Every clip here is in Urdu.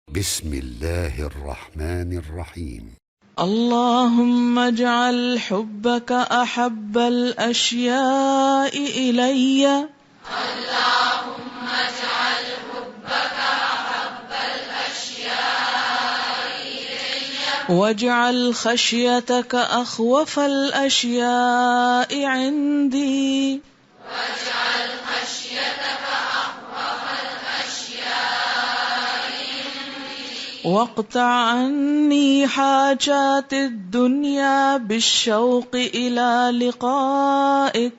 بسم الله الرحمن الرحيم. اللهم اجعل حبك احب الاشياء الي. اللهم اجعل حبك احب الاشياء الي. واجعل خشيتك اخوف الاشياء عندي. واجعل خشيتك اخوف الاشياء عندي. واقطع عني حاجات الدنيا بالشوق الى لقائك.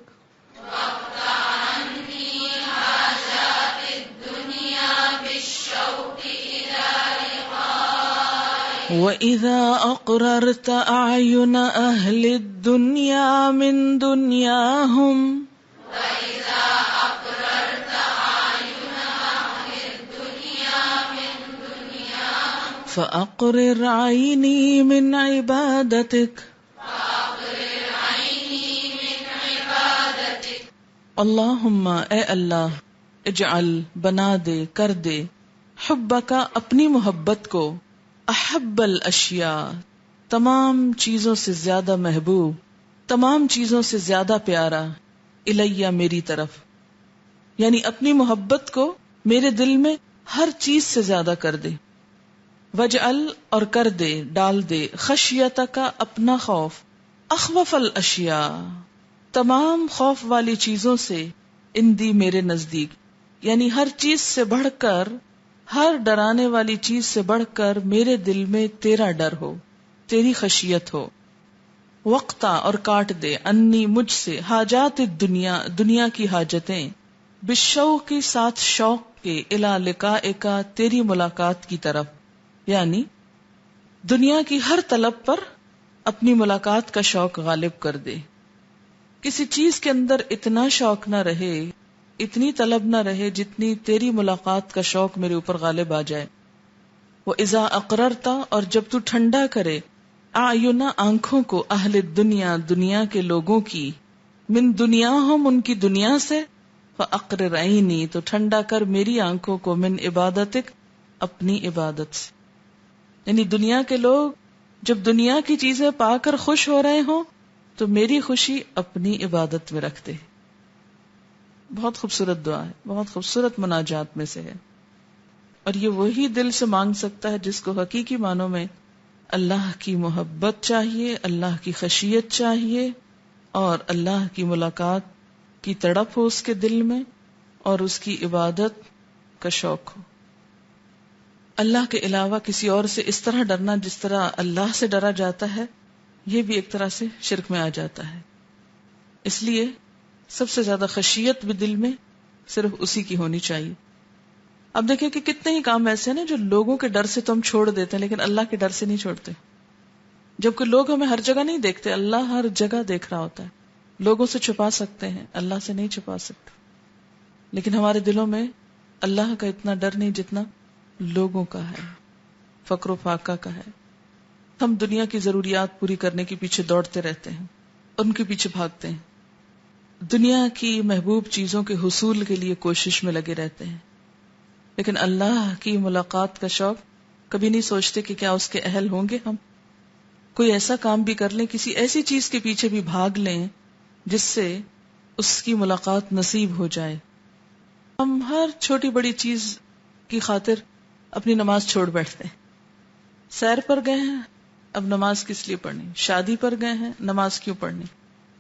واقطع عني حاجات الدنيا بالشوق إلى لقائك. واذا اقررت اعين اهل الدنيا من دنياهم. وإذا أقررت أعين أهل الدنيا من دنياهم. فاقرر عيني من عبادتك. فأقرر عيني من عبادتك. اللہم اے اللہ، اجعل بنا دے، کر دے، حبک اپنی محبت کو، احب الاشیاء تمام چیزوں سے زیادہ محبوب، تمام چیزوں سے زیادہ پیارا، الیہ میری طرف، یعنی اپنی محبت کو میرے دل میں ہر چیز سے زیادہ کر دے، وجعل اور کر دے، ڈال دے، خشیتک اپنا خوف، اخوف الاشیاء تمام خوف والی چیزوں سے، اندی میرے نزدیک، یعنی ہر چیز سے بڑھ کر، ہر ڈرانے والی چیز سے بڑھ کر میرے دل میں تیرا ڈر ہو، تیری خشیت ہو۔ وقتا اور کاٹ دے، انی مجھ سے، حاجات الدنیا دنیا کی حاجتیں، بالشوق کی ساتھ شوق کے، الی لقائک تیری ملاقات کی طرف، یعنی دنیا کی ہر طلب پر اپنی ملاقات کا شوق غالب کر دے۔ کسی چیز کے اندر اتنا شوق نہ رہے، اتنی طلب نہ رہے جتنی تیری ملاقات کا شوق میرے اوپر غالب آ جائے۔ وَإِذَا أَقْرَرْتَ اور جب تو ٹھنڈا کرے، اعین آنکھوں کو، اہل دنیا دنیا کے لوگوں کی، من دنیاہم ان کی دنیا سے، فَأَقْرِرْ عَيْنِي تو ٹھنڈا کر میری آنکھوں کو، من عبادتک اپنی عبادت سے، یعنی دنیا کے لوگ جب دنیا کی چیزیں پا کر خوش ہو رہے ہوں تو میری خوشی اپنی عبادت میں رکھ دے۔ بہت خوبصورت دعا ہے، بہت خوبصورت مناجات میں سے ہے، اور یہ وہی دل سے مانگ سکتا ہے جس کو حقیقی معنوں میں اللہ کی محبت چاہیے، اللہ کی خشیت چاہیے، اور اللہ کی ملاقات کی تڑپ ہو اس کے دل میں، اور اس کی عبادت کا شوق ہو۔ اللہ کے علاوہ کسی اور سے اس طرح ڈرنا جس طرح اللہ سے ڈرا جاتا ہے، یہ بھی ایک طرح سے شرک میں آ جاتا ہے۔ اس لیے سب سے زیادہ خشیت بھی دل میں صرف اسی کی ہونی چاہیے۔ اب دیکھیں کہ کتنے ہی کام ایسے ہیں نا جو لوگوں کے ڈر سے تو ہم چھوڑ دیتے ہیں، لیکن اللہ کے ڈر سے نہیں چھوڑتے۔ جبکہ لوگ ہمیں ہر جگہ نہیں دیکھتے، اللہ ہر جگہ دیکھ رہا ہوتا ہے۔ لوگوں سے چھپا سکتے ہیں، اللہ سے نہیں چھپا سکتے، لیکن ہمارے دلوں میں اللہ کا اتنا ڈر نہیں جتنا لوگوں کا ہے، فقر و فاقہ کا ہے۔ ہم دنیا کی ضروریات پوری کرنے کے پیچھے دوڑتے رہتے ہیں، ان کے پیچھے بھاگتے ہیں، دنیا کی محبوب چیزوں کے حصول کے لیے کوشش میں لگے رہتے ہیں، لیکن اللہ کی ملاقات کا شوق کبھی نہیں سوچتے کہ کیا اس کے اہل ہوں گے ہم۔ کوئی ایسا کام بھی کر لیں، کسی ایسی چیز کے پیچھے بھی بھاگ لیں جس سے اس کی ملاقات نصیب ہو جائے۔ ہم ہر چھوٹی بڑی چیز کی خاطر اپنی نماز چھوڑ بیٹھتے ہیں۔ سیر پر گئے ہیں، اب نماز کس لیے پڑھنی؟ شادی پر گئے ہیں، نماز کیوں پڑھنی؟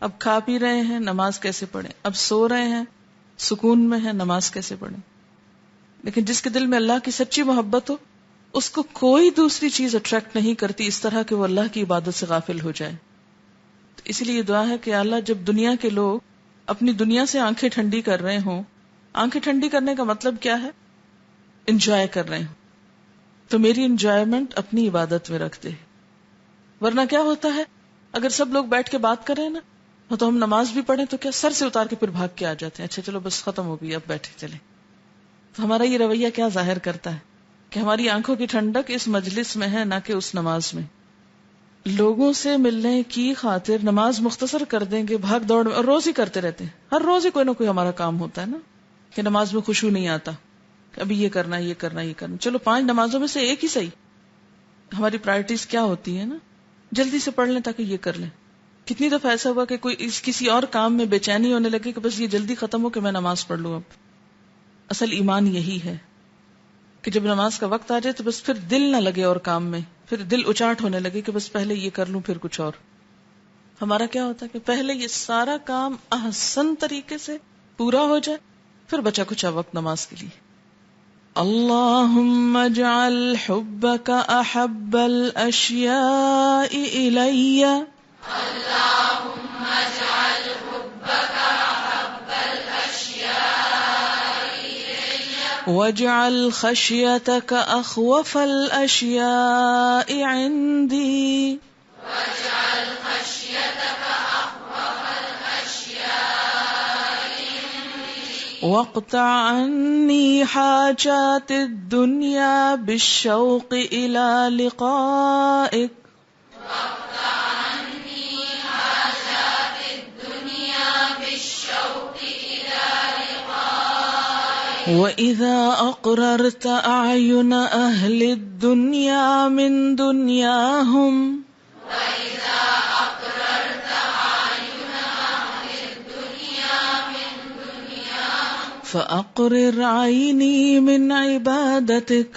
اب کھا پی رہے ہیں، نماز کیسے پڑھیں؟ اب سو رہے ہیں، سکون میں ہیں، نماز کیسے پڑھیں؟ لیکن جس کے دل میں اللہ کی سچی محبت ہو، اس کو کوئی دوسری چیز اٹریکٹ نہیں کرتی اس طرح کہ وہ اللہ کی عبادت سے غافل ہو جائے۔ تو اسی لیے دعا ہے کہ اللہ جب دنیا کے لوگ اپنی دنیا سے آنکھیں ٹھنڈی کر رہے ہوں، آنکھیں ٹھنڈی کرنے کا مطلب کیا ہے؟ انجوائے کر رہے ہوں، تو میری انجوائمنٹ اپنی عبادت میں رکھ دے۔ ورنہ کیا ہوتا ہے، اگر سب لوگ بیٹھ کے بات کر رہے ہیں نا، تو ہم نماز بھی پڑھیں تو کیا سر سے اتار کے پھر بھاگ کے آ جاتے ہیں، اچھا چلو بس ختم ہو گئی، اب بیٹھے چلیں۔ تو ہمارا یہ رویہ کیا ظاہر کرتا ہے کہ ہماری آنکھوں کی ٹھنڈک اس مجلس میں ہے، نہ کہ اس نماز میں۔ لوگوں سے ملنے کی خاطر نماز مختصر کر دیں گے، بھاگ دوڑ میں، اور روز ہی کرتے رہتے ہیں، ہر روز ہی کوئی نہ کوئی ہمارا کام ہوتا ہے نا، کہ نماز میں خشوع نہیں آتا، کہ ابھی یہ کرنا یہ کرنا یہ کرنا. چلو 5 نمازوں میں سے ایک ہی صحیح. ہماری پرائرٹیز کیا ہوتی ہیں نا, جلدی سے پڑھ لیں تاکہ یہ کر لیں. کتنی دفعہ ایسا ہوا کہ کوئی کسی اور کام میں بے چینی ہونے لگے کہ بس یہ جلدی ختم ہو کہ میں نماز پڑھ لوں. اب اصل ایمان یہی ہے کہ جب نماز کا وقت آ جائے تو بس پھر دل نہ لگے اور کام میں, پھر دل اچاٹ ہونے لگے کہ بس پہلے یہ کر لوں پھر کچھ اور. ہمارا کیا ہوتا ہے کہ پہلے یہ سارا کام احسن طریقے سے پورا ہو جائے, پھر بچا کچھا وقت نماز کے لیے. اللہم اجعل حبک احب الاشیاء الی اللهم اجعل حبك أحب الأشياء إلي واجعل خشیتک اخوف الاشیاء عندی واجعل خشيتك أخوف الأشياء عندي واقطع عنی حاجات الدنیا بالشوق الى لقائک واقطع عني حاجات الدنيا بالشوق إلى لقائك وَإِذَا أَقْرَرْتَ أَعْيُنَ أَهْلِ الدُّنْيَا مِنْ دُنْيَاهُمْ وإذا أقررت أعين أهل الدنيا من دنياهم فَأَقْرِرْ عَيْنِي مِنْ عِبَادَتِكَ